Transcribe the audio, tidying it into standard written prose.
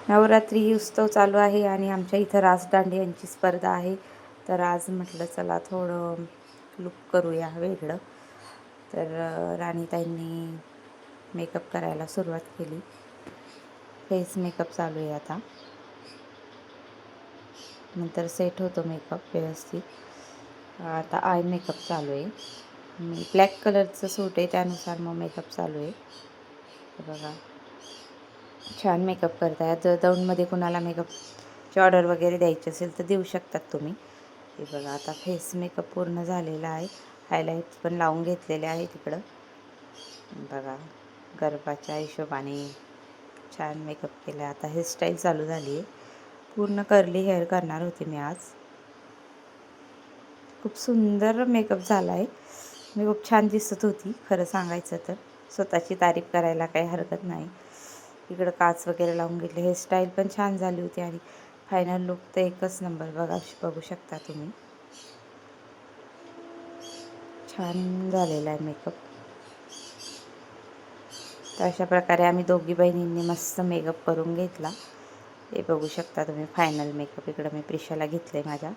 नवरात्री उत्सव चालू आहे आणि आमच्या इथं रास दांडियांची स्पर्धा आहे. तर आज म्हटलं चला थोडं लुक करूया वेगळं. तर राणीताईंनी मेकअप करायला सुरुवात केली. फेस मेकअप चालू आहे आता, नंतर सेट होतो मेकअप व्यवस्थित. आता आय मेकअप चालू आहे. मी ब्लॅक कलरचं सूट आहे त्यानुसार मग मेकअप चालू आहे. बघा छान मेकअप करताय. जर दौंडमध्ये कुणाला मेकअपची ऑर्डर वगैरे द्यायची असेल तर देऊ शकतात तुम्ही. हे बघा आता फेस मेकअप पूर्ण झालेला आहे. हायलाईट्स पण लावून घेतलेले आहे तिकडं. बघा गरबाच्या हिशोबाने छान मेकअप केला. आता हेअरस्टाईल चालू झाली आहे. पूर्ण कर्ली हेअर करणार होते मी आज. खूप सुंदर मेकअप झाला आहे. मी खूप छान दिसत होती खरं सांगायचं तर. स्वतःची तारीफ करायला काही हरकत नाही. इकडं काच वगैरे लावून घेतले. हेअरस्टाईल पण छान झाली होती आणि फायनल लुक तर एकच नंबर. बघू शकता तुम्ही. छान झालेला आहे मेकअप. तर अशा प्रकारे आम्ही दोघी बहिणींनी मस्त मेकअप करून घेतला. हे बघू शकता तुम्ही फायनल मेकअप. इकडं मी प्रिशाला घेतलं आहे माझ्या.